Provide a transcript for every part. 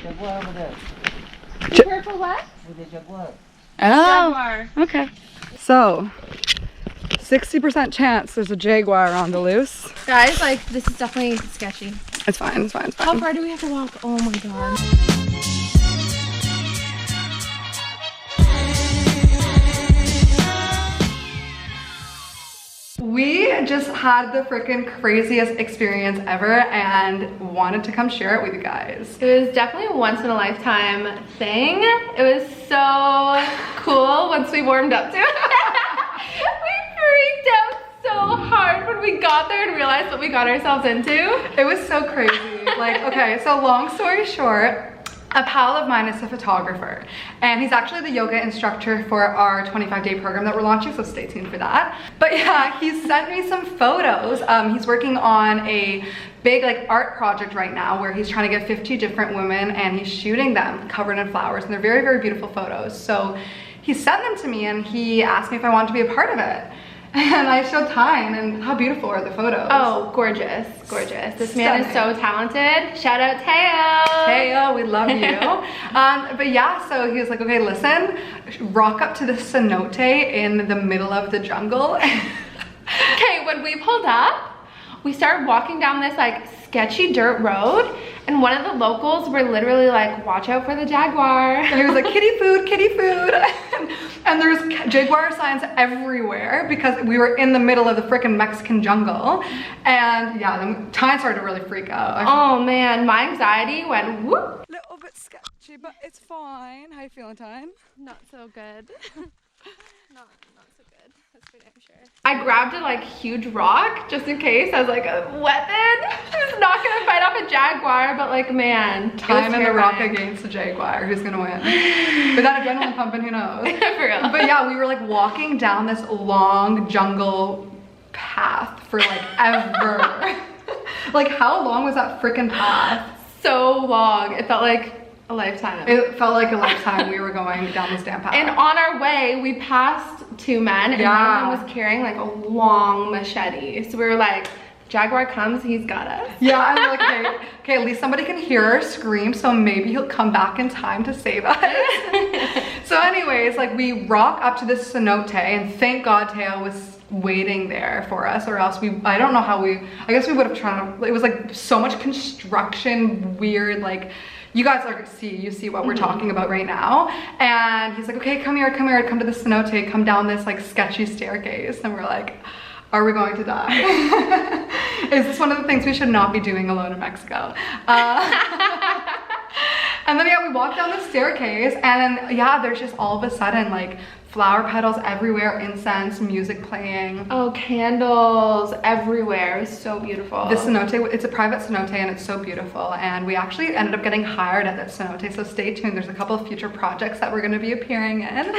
Jaguar over there. Careful what? With the jaguar. Oh, Jaguar. okay. So, 60% chance there's a jaguar on the loose. Guys, like, this is definitely sketchy. It's fine, it's fine, it's fine. How far do we have to walk? Oh my god. We just had the freaking craziest experience ever and wanted to come share it with you guys. It was definitely a once in a lifetime thing. It was so cool once we warmed up to it. We freaked out so hard when we got there and realized what we got ourselves into. It was so crazy. Like, okay, so long story short, a pal of mine is a photographer and he's actually the yoga instructor for our 25-day program that we're launching, so stay tuned for that. But yeah, he sent me some photos. He's working on a big like art project right now where he's trying to get 50 different women and he's shooting them covered in flowers, and they're very, very beautiful photos. So he sent them to me and he asked me if I wanted to be a part of it. And I showed time, and how beautiful are the photos? Oh, gorgeous, gorgeous. This man is so talented. Shout out Teo. Teo, we love you. But yeah, so he was like, okay, listen, rock up to the cenote in the middle of the jungle. Okay, when we pulled up, we started walking down this like sketchy dirt road, and one of the locals were literally like, watch out for the jaguar. And he was like, kitty food, kitty food. And there's jaguar signs everywhere because we were in the middle of the freaking Mexican jungle. And yeah, then Ty started to really freak out. Oh man, my anxiety went whoop. Little bit sketchy, but it's fine. How you feeling, Ty? Not so good. not so good. That's for damn sure. I grabbed a like huge rock just in case as like a weapon. It's not gonna fight off a jaguar, but like man, Time and the rock against the jaguar. Who's gonna win? With that adrenaline pumping, who knows? For real. But yeah, we were like walking down this long jungle path for like ever. Like, how long was that freaking path? So long. It felt like a lifetime. It felt like a lifetime. We were going down this damn path. And on our way, we passed two men, and one of them was carrying like a long machete. So we were like, jaguar comes, he's got us. Yeah, and we're like, okay, at least somebody can hear our scream, so maybe he'll come back in time to save us. So anyways, like we rock up to this cenote, and thank God Teo was waiting there for us, or else I don't know how I guess we would have tried to, it was like so much construction, weird, like, you guys you see what we're talking about right now. And he's like, okay, come here, come to the cenote, come down this like sketchy staircase. And we're like, are we going to die? Is this one of the things we should not be doing alone in Mexico? And then yeah, we walked down the staircase, and then yeah, there's just all of a sudden like flower petals everywhere, incense, music playing. Oh, candles everywhere. It was so beautiful. The cenote, it's a private cenote and it's so beautiful. And we actually ended up getting hired at that cenote, so stay tuned. There's a couple of future projects that we're gonna be appearing in.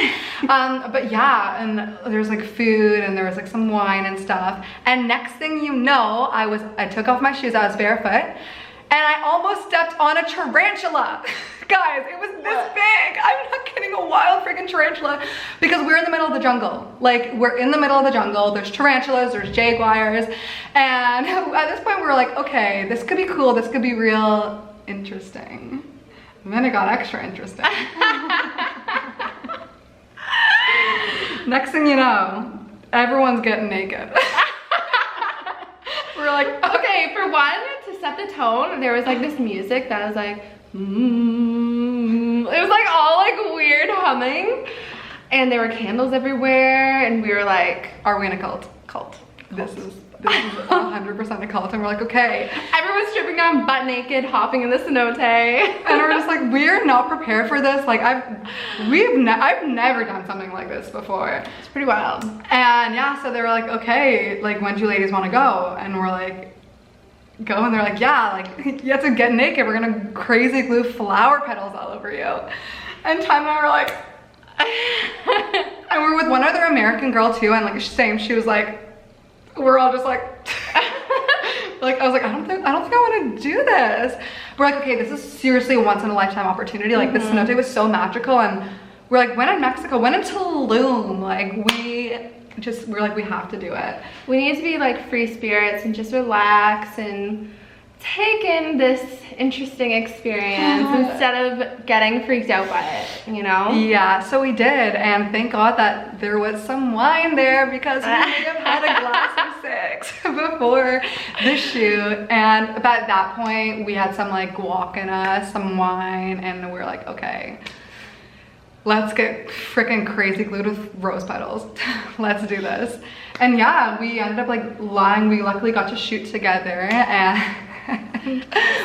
But yeah, and there's like food and there was like some wine and stuff. And next thing you know, I took off my shoes, I was barefoot, and I almost stepped on a tarantula. Guys, it was this big. I'm not kidding, a wild freaking tarantula, because we're in the middle of the jungle. Like, we're in the middle of the jungle. There's tarantulas, there's jaguars. And at this point we were like, okay, this could be cool. This could be real interesting. And then it got extra interesting. Next thing you know, everyone's getting naked. We're like, okay, for one, to set the tone, there was like this music that was like, it was like all like weird humming, and there were candles everywhere, and we were like, are we in a cult? This is 100% a cult. And we're like, okay. Everyone's stripping down butt naked, hopping in the cenote. And we're just like, we're not prepared for this. Like I've never done something like this before. It's pretty wild. And yeah, so they were like, okay, like when do you ladies want to go? And we're like, go. And they're like, yeah, like you have to get naked. We're gonna crazy glue flower petals all over you. And Ty and I were like, and we're with one other American girl too, and like same, she was like, we're all just like, like I was like, I don't think I want to do this. We're like, okay, this is seriously a once in a lifetime opportunity. Like this cenote was so magical, and we're like, when in Mexico, when in Tulum, like we're like, we have to do it. We need to be like free spirits and just relax and take in this interesting experience instead of getting freaked out by it, you know? Yeah, so we did, and thank God that there was some wine there because we may have had a glass or 6 before the shoot. And at that point, we had some like guac in us, some wine, and we were like, okay, let's get freaking crazy glued with rose petals. Let's do this. And yeah, we ended up like lying. We luckily got to shoot together, and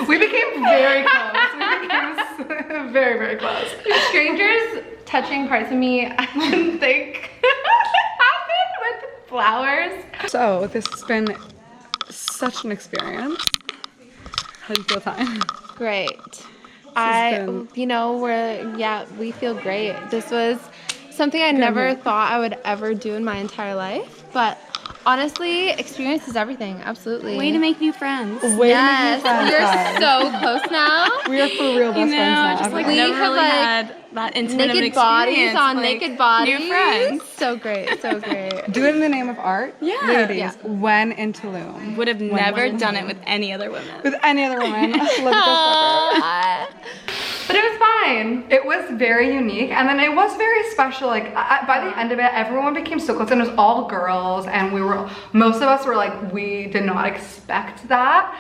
we became very close. We became very, very close. Strangers touching parts of me I didn't think happened with flowers. So this has been such an experience. How do you feel, Ty? Great. You know, we feel great. This was something I never thought I would ever do in my entire life, but honestly, experience is everything. Absolutely. Way to make new friends. Yes, we're so close now. We are for real best friends now. Just like We never have, really like, had that intimate of an Naked bodies experience on with, naked bodies. New friends. So great, so great. Do it in the name of art. Yeah. Ladies, Yeah. when in Tulum. Would have never done it with any other women. With any other woman. Love this ever. But it was fine. It was very unique, and then it was very special. Like by the end of it, everyone became so close, and it was all girls, and most of us were like, we did not expect that.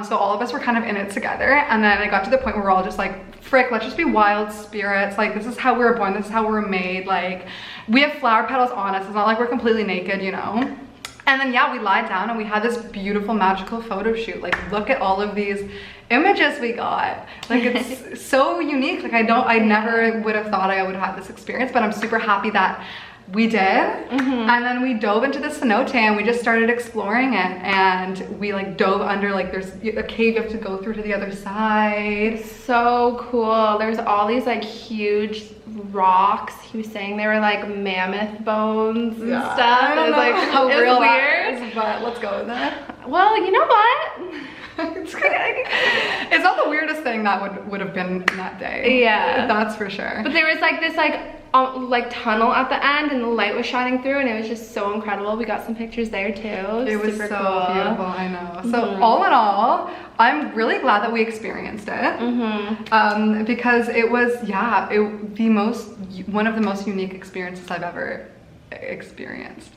So all of us were kind of in it together, and then it got to the point where we're all just like, frick, let's just be wild spirits. Like, this is how we were born, this is how we were made. Like, we have flower petals on us. It's not like we're completely naked, you know? And then yeah, we lied down and we had this beautiful magical photo shoot. Like, look at all of these images we got. Like, it's so unique. Like, I never would have thought I would have had this experience, but I'm super happy that we did. And then we dove into the cenote and we just started exploring it, and we like dove under, like, there's a cave you have to go through to the other side. So cool. There's all these like huge rocks. He was saying they were like mammoth bones and stuff. I don't know like, how it was real weird. that is, but let's go with it. Well, you know what? It's not the weirdest thing that would have been that day. Yeah. That's for sure. But there was like this like tunnel at the end, and the light was shining through, and it was just so incredible. We got some pictures there too. It was super so cool. beautiful, I know. So all in all, I'm really glad that we experienced it. Because it was, one of the most unique experiences I've ever experienced.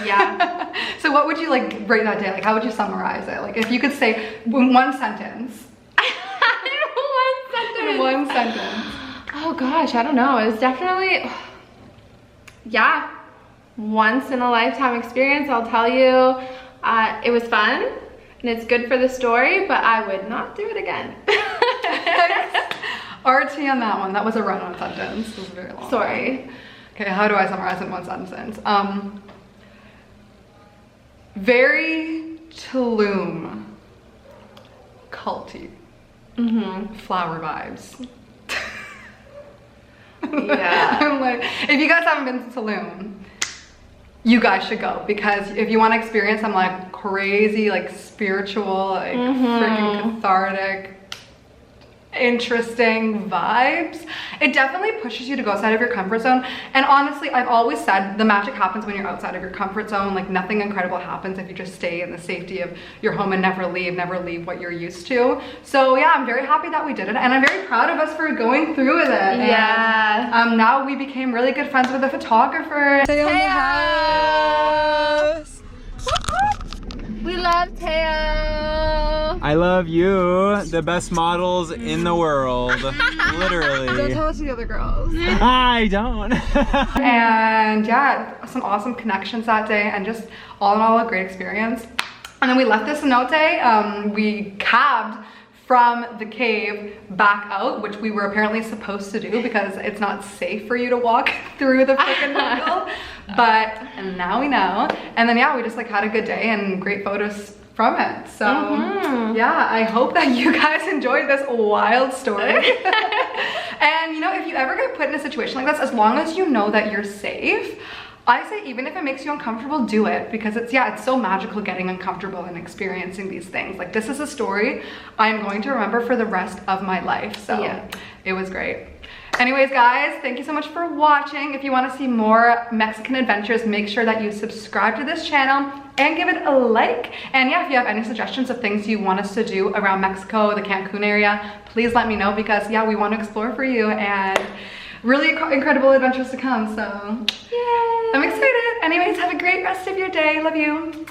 Yeah. So what would you like rate that day? Like, how would you summarize it? Like, if you could say in one sentence. In one sentence. Oh gosh, I don't know. It was definitely, yeah, once in a lifetime experience. I'll tell you, it was fun and it's good for the story, but I would not do it again. RT on that one. That was a run-on sentence. It was a very long. Sorry. Okay, how do I summarize in one sentence? Very Tulum, culty, flower vibes. Yeah. I'm like, if you guys haven't been to Tulum, you guys should go, because if you want to experience some like crazy, like spiritual, like freaking cathartic, interesting vibes, it definitely pushes you to go outside of your comfort zone. And honestly, I've always said the magic happens when you're outside of your comfort zone. Like, nothing incredible happens if you just stay in the safety of your home and never leave what you're used to. So yeah, I'm very happy that we did it, and I'm very proud of us for going through with it. Yeah. And now we became really good friends with the photographer. Teo. We love Teo. I love you, the best models in the world, literally. Don't tell us the other girls. I don't. And yeah, some awesome connections that day, and just all in all a great experience. And then we left the cenote. We cabbed from the cave back out, which we were apparently supposed to do because it's not safe for you to walk through the freaking jungle. But now we know. And then yeah, we just like had a good day and great photos from it. So yeah, I hope that you guys enjoyed this wild story. And you know, if you ever get put in a situation like this, as long as you know that you're safe, I say even if it makes you uncomfortable, do it, because it's so magical getting uncomfortable and experiencing these things. Like, this is a story I'm going to remember for the rest of my life. So yeah, it was great. Anyways, guys, thank you so much for watching. If you want to see more Mexican adventures, make sure that you subscribe to this channel and give it a like. And yeah, if you have any suggestions of things you want us to do around Mexico, the Cancun area, please let me know, because yeah, we want to explore for you and really incredible adventures to come. So, yay! I'm excited. Anyways, have a great rest of your day. Love you.